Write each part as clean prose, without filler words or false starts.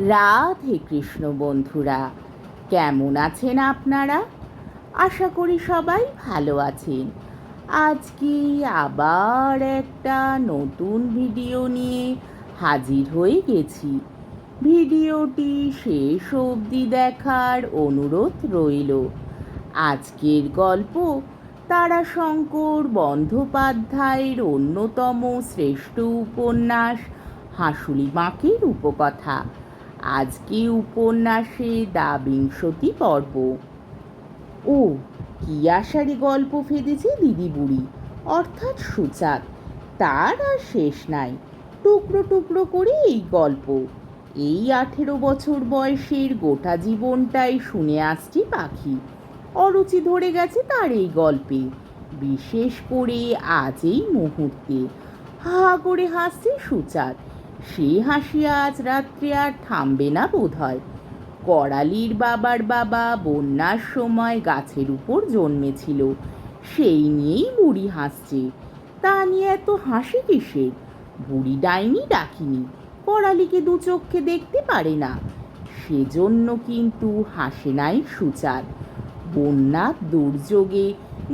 রাধে কৃষ্ণ বন্ধুরা, কেমন আছেন আপনারা? আশা করি সবাই ভালো আছেন। আজকে আবার একটা নতুন ভিডিও নিয়ে হাজির হয়ে গেছি। ভিডিওটি শেষ অবধি দেখার অনুরোধ রইল। আজকের গল্প তারাশঙ্কর বন্দ্যোপাধ্যায়ের অন্যতম শ্রেষ্ঠ উপন্যাস হাঁসুলি বাঁকের উপকথা। আজকে উপন্যাসে বিংশতি পর্ব। ও কি আশারে গল্প ফেঁদেছে দিদি বুড়ি, অর্থাৎ সুচাঁদ। তার আর শেষ নাই। টুকরো টুকরো করে এই গল্প, এই 18 বছর বয়সের গোটা জীবনটাই শুনে আসছি পাখি। অরুচি ধরে গেছে তার এই গল্পে, বিশেষ করে আজ এই মুহূর্তে। হা করে হাসছে সুচাঁদ। সে হাসি আজ রাত্রে আর থামবে না বোধ হয়। করালির বাবার বাবা বন্যার সময় গাছের উপর জন্মেছিল, সেই নিয়েই বুড়ি হাসছে। তা নিয়ে এত হাসি কিসের? বুড়ি ডাইনি ডাকিনি, করালিকে দু চোখে দেখতে পারে না, সেজন্য কিন্তু হাসে নাই সুচাঁদ। বন্যার দুর্যোগে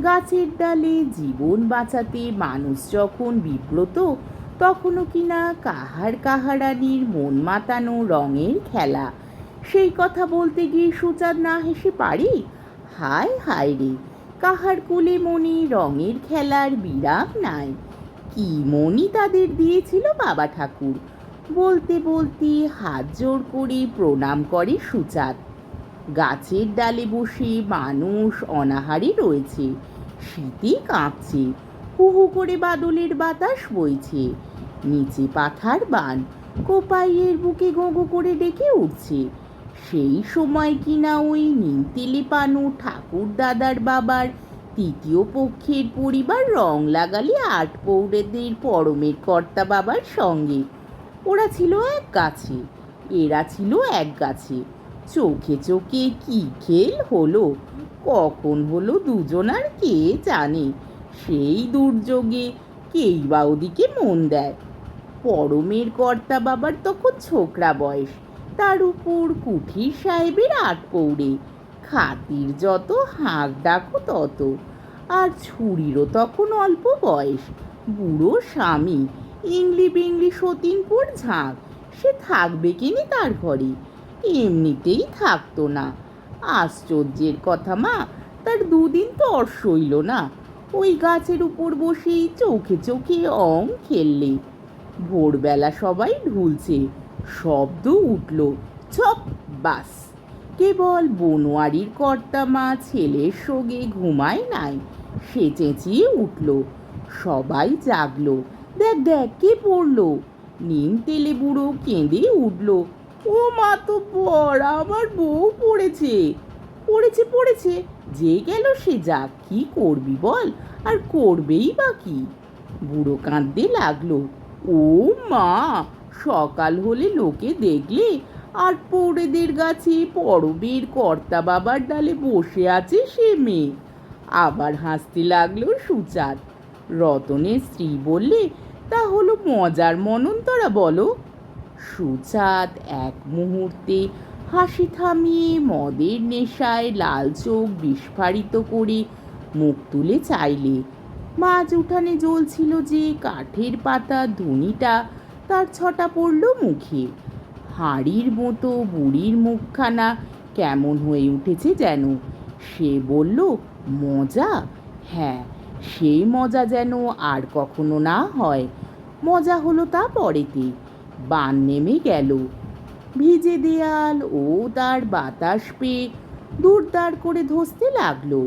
গাছের ডালে জীবন বাঁচাতে মানুষ যখন বিব্রত, তখনও কিনা কাহার কাহারানির মন মাতানো রঙের খেলা। সেই কথা বলতে গিয়ে সুচাঁদ না হেসে পারে? হায় হায় রে, কাহার কোলে মনে রঙের খেলার বিরাম নাই। কি মনি তাদের দিয়েছিল বাবা ঠাকুর। বলতে বলতে হাত জোড় করে প্রণাম করে সুচাঁদ। গাছের ডালে বসে মানুষ অনাহারে রয়েছে, শীতে কাঁপছে, হু হু করে বাদলের বাতাস বইছে। নিচে পাথার বান কোপাইয়ের বুকে গোগো করে ডেকে উঠছে। সেই সময় কিনা ওই নিমতেলে পানু ঠাকুর দাদার বাবার তৃতীয় পক্ষের পরিবার রং লাগালে আটপৌরেদের পরমের কর্তা বাবার সঙ্গে। ওরা ছিল এক গাছে, এরা ছিল এক গাছে। চোখে চোখে কি খেল হলো, কখন হলো দুজনার কে জানে। সেই দুর্যোগে কেই বা ওদিকে মন দেয়। পরমের কর্তা বাবার তখন ছোকরা বয়স, তার উপর কুঠির সাহেবের আটপৌরে। খাতির যত, হাঁক ডাকো তত। আর ছুরিরও তখন অল্প বয়স। বুড়ো স্বামী, ইংলি বিংলি সতীনপুর ঝাঁক, সে থাকবে কিনি তার ঘরে? এমনিতেই থাকতো না। আশ্চর্যের কথা মা, তার দুদিন তো আর সইল না। ওই গাছের উপর বসেই চোখে চোখে অং খেললে। ভোরবেলা সবাই ঢুলছে, শব্দ উঠল, ছপ বাস। কেবল বনোয়ারির কর্তা মা ছেলের সঙ্গে ঘুমায় নাই, সে চেঁচিয়ে উঠল। সবাই জাগলো। দেখ দেখ কে পড়লো। নিম তেলে বুড়ো কেঁদে উঠল। ও মা তো পড়, আমার বউ পড়েছে। পড়েছে পড়েছে, যে গেল সে যাক, কি করবি বল, আর করবেই বা কি? বুড়ো কাঁদতে লাগলো। ও মা, সকাল হলে লোকে দেখলে আটপৌরেদের গাছে পরবের কর্তা বাবার ডালে বসে আছে সে মেয়ে। আবার হাসতে লাগলো সুচাঁদ। রতনের স্ত্রী বললে, তা হলো মজার মনন্তরা বলো। সুচাঁদ এক মুহূর্তে হাসি থামিয়ে মদের নেশায় লাল চোখ বিস্ফারিত করে মুখ তুলে চাইলে। মাঝ উঠানে জ্বলছিল যে কাঠের পাতা ধুনিটা, তার ছটা পড়ল মুখে। হাঁড়ির মতো বুড়ির মুখখানা কেমন হয়ে উঠেছে যেন। সে বলল, মজা? হ্যাঁ, সেই মজা যেন আর কখনো না হয়। মজা হলো তা পরেতে। বান নেমে গেল। ভিজে দেয়াল ও তার বাতাস পেয়ে দুরদার করে ধসতে লাগলো।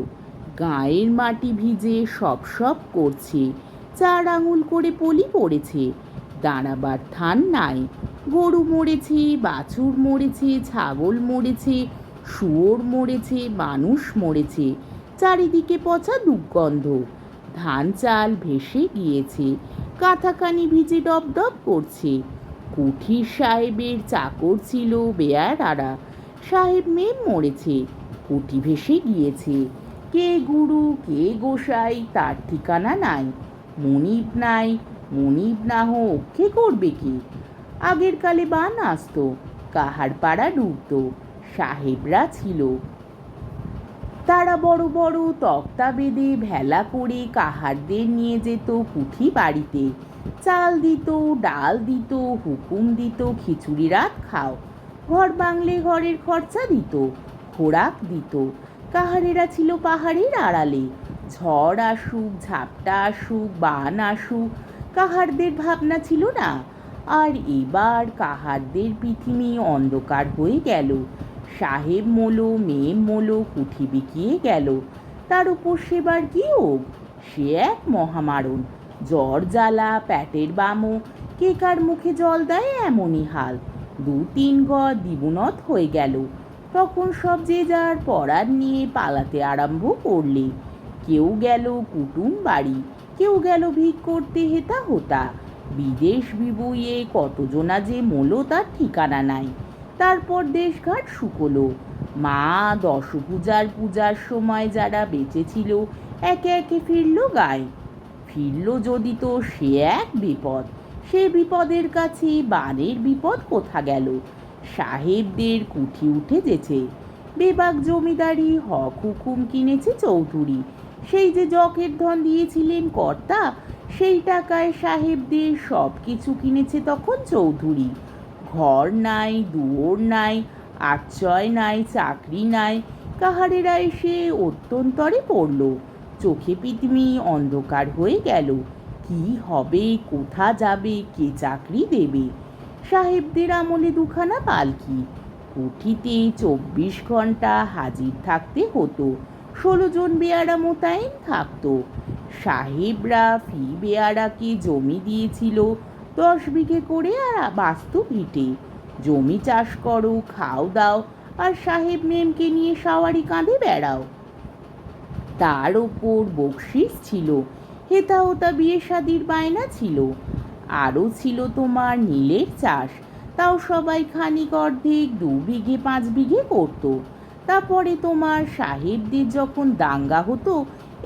গায়ের মাটি ভিজে সপ সপ করছে, 4 আঙুল করে পলি পড়েছে। দাঁড়াবার থান নাই। গরু মরেছে, বাছুর মরেছে, ছাগল মরেছে, শুয়োর মরেছে, মানুষ মরেছে। চারিদিকে পচা দুর্গন্ধ। ধান চাল ভেসে গিয়েছে, কাঁথাকানি ভিজে ডব ডব করছে। কুঠির সাহেবের চাকর ছিল বেয়ারারা, সাহেব মেম মরেছে, কুটি ভেসে গিয়েছে। কে গুরু কে গোসাই তার ঠিকানা নাই। মনিব নাই, মনিব না হোক কে করবে কি? আগের কালে বান আসতো, কাহারপাড়া ডুবত। সাহেবরা ছিল, তারা বড় বড় তক্তা বেঁধে ভেলা করে কাহারদের নিয়ে যেত কুঠি বাড়িতে। চাল দিত, ডাল দিত, হুকুম দিত খিচুড়ি রাত খাও। ঘর বাংলে ঘরের খরচা দিত, খোরাক দিত। কাহারেরা ছিল পাহাড়ের আড়ালে। ঝড় আসুক, ঝাপটা আসুক, বান আসুক, কাহারদের ভাবনা ছিল না। আর এবার কাহারদের পৃথিবী অন্ধকার হয়ে গেল। সাহেব মোলো, মেম মোলো কুঠি বিকিয়ে গেল। তার উপর সেবার কি হোক, সে এক মহামারণ। জ্বর জ্বালা, পেটের বামো, কে কার মুখে জল দেয় এমনই হাল। 2-3 ঘর দ্বিগুণত হয়ে গেল। তখন সব যে যার পড়ার নিয়ে পালাতে আরম্ভ করলে। কেউ গেল কুটুম বাড়ি, কেউ গেল ভিক করতে হেতা হোতা। বিদেশ বিবুইয়ে কতজনা যে মোলো তার ঠিকানা নাই। তারপর দেশঘাট শুকলো। মা পূজার সময় যারা বেঁচে ছিল একে একে ফিরল গায়ে। ফিরল যদি তো সে এক বিপদ। সে বিপদের কাছে বানের বিপদ কোথা গেল। সাহেবদের কুঠি উঠে যেছে। বেবাক জমিদারি হক হুকুম কিনেছে চৌধুরী। সেই যে জকের ধন দিয়েছিলেন কর্তা, সেই টাকায় সাহেবদের সব কিছু কিনেছে তখন চৌধুরী। ঘর নাই, দুয়োর নাই, আশ্রয় নাই, চাকরি নাই। কাহারেরা এসে অত্যন্তরে পড়ল। চোখে পৃথিবী অন্ধকার হয়ে গেল। কি হবে, কোথা যাবে, কে চাকরি দেবে। সাহেবদের আমলে 2খানা পালকি। কুঠিতে 24 ঘন্টা হাজির থাকতে হতো। 16 জন বেয়ারা মোতায়েন থাকতো। সাহেবরা ফি বেয়ারাকে জমি দিয়েছিল 10 বিঘে করে আর বাস্তু ভিটে। জমি চাষ করো, খাও দাও, আর সাহেব মেমকে নিয়ে সাওয়ারি কাঁধে বেড়াও। তার ওপর বকশিস ছিল। হেতা হোতা বিয়ে শাদির বায়না ছিল। আরও ছিল তোমার নীলের চাষ। তাও সবাই খানিক অর্ধেক 2 বিঘে 5 বিঘে করত। তারপরে তোমার সাহেবদের যখন দাঙ্গা হতো,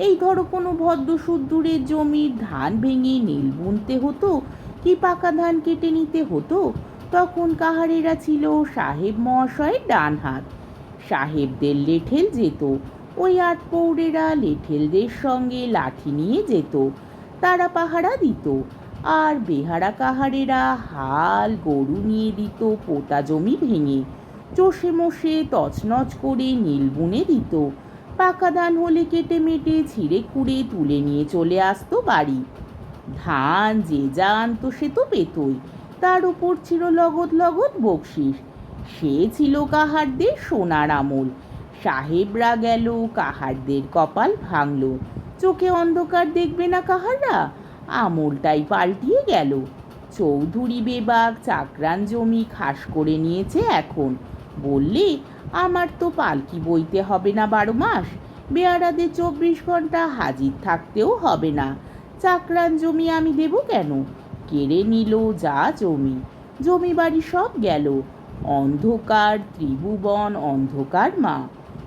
এই ধরো কোনো ভদ্রশুদ্ধুরের জমির ধান ভেঙে নীল বুনতে হতো কি পাকা ধান কেটে নিতে হতো, তখন কাহারেরা ছিল সাহেব মহাশয়ের ডান হাত। সাহেবদের লেঠেল যেত। ওই 8 পৌরেরা লেঠেলদের সঙ্গে লাঠি নিয়ে যেত। তারা পাহারা দিত। আর বেহারা কাহারেরা হাল গরু নিয়ে দিত পোতা জমি ভেঙে। চষে মশে তছনছ করে নীল বুনে দিত। পাকা ধান হলে কেটে মেটে ছিঁড়ে খুঁড়ে তুলে নিয়ে চলে আসতো বাড়ি। ধান যে যা আনতো সে তো পেতই। তার উপর ছিল লগদ লগদ বকশিস। সে ছিল কাহারদের সোনার আমল। সাহেবরা গেল, কাহারদের কপাল ভাঙল। চোখে অন্ধকার দেখবে না কাহাররা, আমলটাই পাল্টিয়ে গেল। চৌধুরী বেবাক চাকরান জমি খাস করে নিয়েছে এখন। বললে, আমার তো পালকি বইতে হবে না 12 মাস, বেয়ারাদের 24 ঘন্টা হাজির থাকতেও হবে না। চাকরান জমি আমি দেব কেন? কেড়ে নিল যা জমি। জমি বাড়ি সব গেল। অন্ধকার ত্রিভুবন, অন্ধকার মা।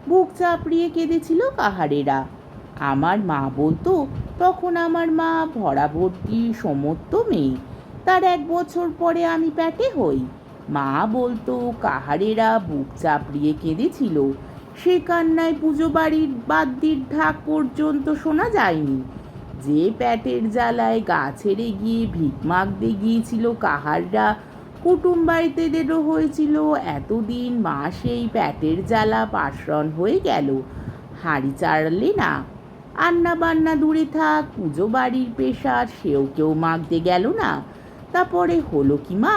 বুক চাপড়িয়ে কেঁদেছিল কাহারেরা। আমার মা বলতো, তখন আমার মা ভরা ভর্তি সমস্ত মেয়ে। তার 1 বছর পরে আমি পেটে হই। মা বলতো, কাহারেরা বুক চাপড়িয়ে কেঁদেছিল। সে কান্নায় পুজো বাড়ির বাদ্যির ঢাক পর্যন্ত শোনা যায়নি। যে পেটের জ্বালায় গা ছেড়ে গিয়ে ভিক মাগতে গিয়েছিল কাহাররা, কুটুম বাড়িতেদেরও হয়েছিল এতদিন মা সেই পেটের জ্বালা পাশরণ হয়ে গেল। হাঁড়ি চাড়লে না, আন্না বান্না দূরে থাক, পুজো বাড়ির পেশার সেও কেউ মাগতে গেল না। তারপরে হলো কি মা,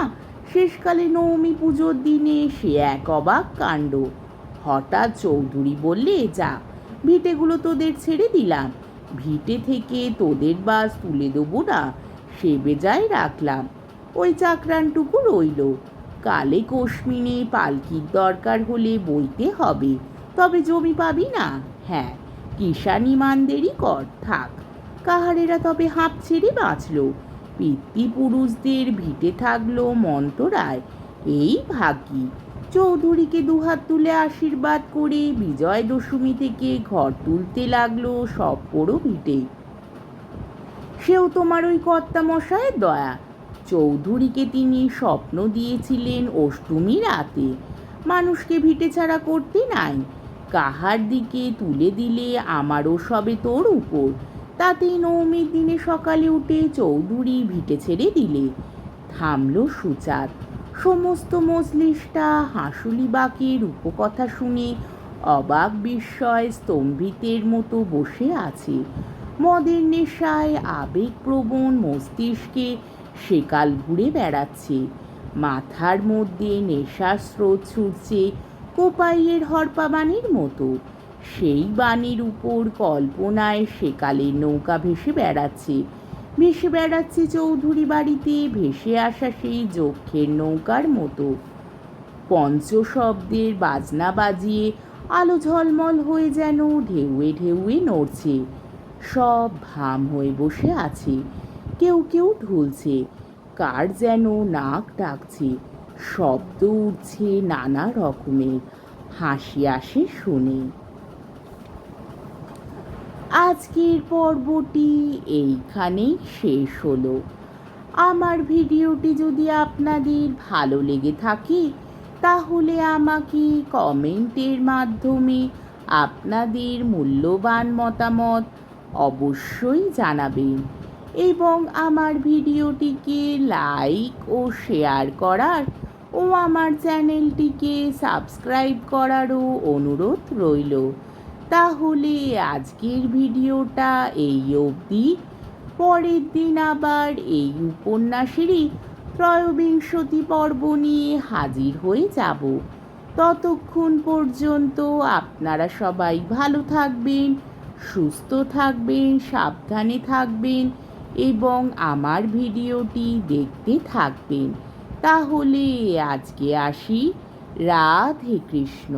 শেষকালে নবমী পুজোর দিনে সে এক অবাক কাণ্ড। হঠাৎ চৌধুরী বললে, যা, ভিটেগুলো তোদের ছেড়ে দিলাম। ভিটে থেকে তোদের বাস তুলে দেবো না, সে বেজায় রাখলাম। ওই চাকরানটুকু রইল। কালে কোশমিনে পালকির দরকার হলে বইতে হবে, তবে জমি পাবি না। হ্যাঁ, কিষান ইমানদেরই কর থাক। কাহারেরা তবে হাঁপ ছেড়ে বাঁচল। পিতৃপুরুষদের ভিটে থাকলো মন্তরায়। এই ভাগ্যি। চৌধুরীকে 2 হাত তুলে আশীর্বাদ করে বিজয় দশমী থেকে ঘর তুলতে লাগলো সব পোড়ো ভিটে। সেও তোমার ওই কর্তা মশায়ের দয়া। চৌধুরীকে তিনি স্বপ্ন দিয়েছিলেন অষ্টমী রাতে, মানুষকে ভিটে ছাড়া করতে নাই, কাহার দিকে তুলে দিলে আমারও সবে তোর উপর। তাতেই নবমীর দিনে সকালে উঠে চৌধুরী ভিটে ছেড়ে দিলে। থামল সুচাঁদ। সমস্ত মজলিসটা হাঁসুলি বাঁকের রূপকথা শুনে অবাক বিস্ময় স্তম্ভিতের মতো বসে আছে। মদের নেশায় আবেগপ্রবণ মস্তিষ্কে সেকাল ঘুরে বেড়াচ্ছে। মাথার মধ্যে নেশার স্রোত ছুটছে কোপাইয়ের হরপাবানির মতো। সেই বাণীর উপর কল্পনায় সেকালের নৌকা ভেসে বেড়াচ্ছে চৌধুরী বাড়িতে ভেসে আসা সেই যক্ষের নৌকার মতো। পঞ্চশব্দের বাজনা বাজিয়ে আলো ঝলমল হয়ে যেন ঢেউয়ে ঢেউয়ে নড়ছে। সব ভাম হয়ে বসে আছে। কেউ কেউ ঢুলছে, কার যেন নাক ডাকছে, শব্দ উঠছে নানা রকমের, হাসি আসে শুনে। আজকের পর্বটি এইখানেই শেষ হলো। আমার ভিডিওটি যদি আপনাদের ভালো লেগে থাকে তাহলে আমাকে কমেন্টের মাধ্যমে আপনাদের মূল্যবান মতামত অবশ্যই জানাবেন এবং আমার ভিডিওটিকে লাইক ও শেয়ার করার ও আমার চ্যানেলটিকে সাবস্ক্রাইব করারও অনুরোধ রইল। তাহলে আজকের ভিডিওটা এই অবধি। পরের দিন আবার এই উপন্যাসেরই 'ত্রয়োবিংশতি' পর্ব নিয়ে হাজির হয়ে যাব। ততক্ষণ পর্যন্ত আপনারা সবাই ভালো থাকবেন, সুস্থ থাকবেন, সাবধানে থাকবেন এবং আমার ভিডিওটি দেখতে থাকবেন। তাহলে আজকে আসি। রাধে কৃষ্ণ।